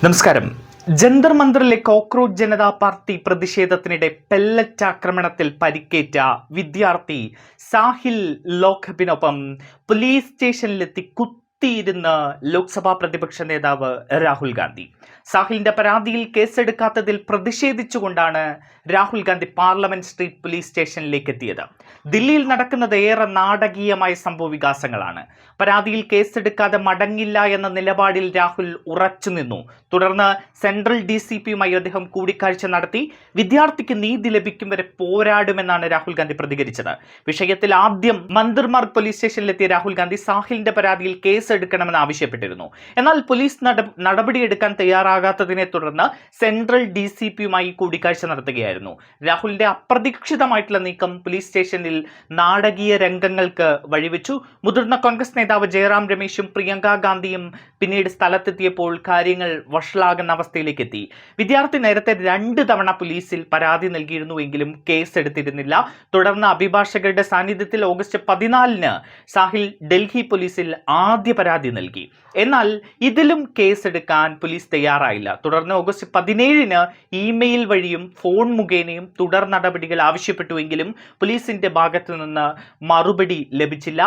നമസ്കാരം. ജന്തർ മന്ദറിലെ cockroach Janata party പ്രതിഷേധത്തിനിടെ പെല്ലറ്റ് ആക്രമണത്തിൽ പരിക്കേറ്റ വിദ്യാർത്ഥി സാഹിൽ ലോഖബിനൊപ്പം പോലീസ് സ്റ്റേഷനിലെത്തി കുത്തിയിരുന്ന് ലോക്സഭാ പ്രതിപക്ഷ നേതാവ് രാഹുൽ ഗാന്ധി. സാഹിലിന്റെ പരാതിയിൽ കേസെടുക്കാത്തതിൽ പ്രതിഷേധിച്ചുകൊണ്ടാണ് Rahul Gandhi parliament street police സ്റ്റേഷനിലേക്ക് എത്തിയത്. ദില്ലിയിൽ നടക്കുന്നത് ഏറെ നാടകീയമായ സംഭവവികാസങ്ങളാണ്. പരാതിയിൽ കേസെടുക്കാതെ മടങ്ങില്ല എന്ന നിലപാടിൽ രാഹുൽ ഉറച്ചുനിന്നു. തുടർന്ന് സെൻട്രൽ DCPയുമായി അദ്ദേഹം കൂടിക്കാഴ്ച നടത്തി. വിദ്യാർത്ഥിക്ക് നീതി ലഭിക്കും വരെ പോരാടുമെന്നാണ് രാഹുൽ ഗാന്ധി പ്രതികരിച്ചത്. വിഷയത്തിൽ ആദ്യം മന്ദിർമാർഗ് പോലീസ് സ്റ്റേഷനിലെത്തിയ രാഹുൽ ഗാന്ധി സാഹിലിന്റെ പരാതിയിൽ കേസ് എടുക്കണമെന്ന് ആവശ്യപ്പെട്ടിരുന്നു. എന്നാൽ പോലീസ് നടപടിയെടുക്കാൻ തയ്യാറാകാത്തതിനെ തുടർന്ന് സെൻട്രൽ DCPയുമായി കൂടിക്കാഴ്ച നടത്തുകയായിരുന്നു. രാഹുലിന്റെ അപ്രതീക്ഷിതമായിട്ടുള്ള നീക്കം പോലീസ് സ്റ്റേഷനിൽ നാടകീയ രംഗങ്ങൾക്ക് വഴിവെച്ചു. മുതിർന്ന കോൺഗ്രസ് നേതാവ് ജയറാം രമേശും പ്രിയങ്ക ഗാന്ധിയും പിന്നീട് സ്ഥലത്തെത്തിയപ്പോൾ കാര്യങ്ങൾ വഷളാകുന്ന അവസ്ഥയിലേക്ക് എത്തി. വിദ്യാർത്ഥി നേരത്തെ 2 തവണ പോലീസിൽ പരാതി നൽകിയിരുന്നുവെങ്കിലും കേസ് എടുത്തിരുന്നില്ല. തുടർന്ന് അഭിഭാഷകരുടെ സാന്നിധ്യത്തിൽ ഓഗസ്റ്റ് 14-ന് സാഹിൽ ഡൽഹി പോലീസിൽ ആദ്യ പരാതി നൽകി. എന്നാൽ ഇതിലും കേസെടുക്കാൻ പോലീസ് തയ്യാറായില്ല. തുടർന്ന് ഓഗസ്റ്റ് 17-ന് ഇമെയിൽ വഴിയും ഫോൺ മുഖേനയും തുടർ നടപടികൾ ആവശ്യപ്പെട്ടുവെങ്കിലും പോലീസിന്റെ ഭാഗത്തു നിന്ന് മറുപടി ലഭിച്ചില്ല.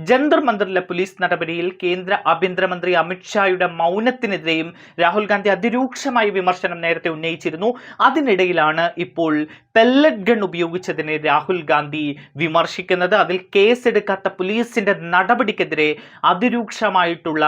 ജന്തർ മന്ദറിലെ പോലീസ് നടപടിയിൽ കേന്ദ്ര ആഭ്യന്തരമന്ത്രി അമിത്ഷായുടെ മൗനത്തിനെതിരെയും രാഹുൽ ഗാന്ധി അതിരൂക്ഷമായ വിമർശനം നേരത്തെ ഉന്നയിച്ചിരുന്നു. അതിനിടയിലാണ് ഇപ്പോൾ പെല്ലറ്റ് ഗൺ ഉപയോഗിച്ചതിനെ രാഹുൽ ഗാന്ധി വിമർശിക്കുന്നത്. അതിൽ കേസെടുക്കാത്ത പോലീസിന്റെ നടപടിക്കെതിരെ അതിരൂക്ഷമായിട്ടുള്ള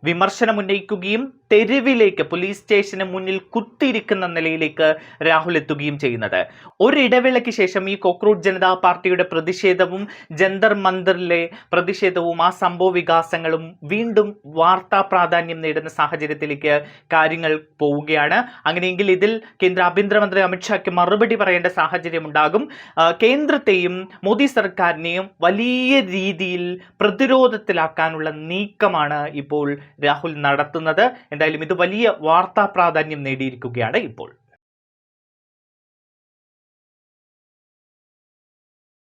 വിമർശനം ഉന്നയിക്കുകയും തെരുവിലേക്ക് പോലീസ് സ്റ്റേഷന് മുന്നിൽ കുത്തിയിരിക്കുന്ന നിലയിലേക്ക് രാഹുൽ എത്തുകയും ചെയ്യുന്നത്. ഒരിടവേളയ്ക്ക് ശേഷം ഈ കോക്രോച്ച് ജനതാ പാർട്ടിയുടെ പ്രതിഷേധവും ജന്തർ മന്ദറിലെ പ്രതിഷേധവും ആ സംഭവ വികാസങ്ങളും വീണ്ടും വാർത്താ പ്രാധാന്യം നേടുന്ന സാഹചര്യത്തിലേക്ക് കാര്യങ്ങൾ പോവുകയാണ്. അങ്ങനെയെങ്കിൽ ഇതിൽ കേന്ദ്ര ആഭ്യന്തരമന്ത്രി അമിത്ഷായ്ക്ക് മറുപടി പറയേണ്ട സാഹചര്യം ഉണ്ടാകും. കേന്ദ്രത്തെയും മോദി സർക്കാരിനെയും വലിയ രീതിയിൽ പ്രതിരോധത്തിലാക്കാനുള്ള നീക്കമാണ് ഇപ്പോൾ രാഹുൽ നടത്തുന്നത്. എന്തായാലും ഇത് വലിയ വാർത്താ പ്രാധാന്യം നേടിയിരിക്കുകയാണ് ഇപ്പോൾ.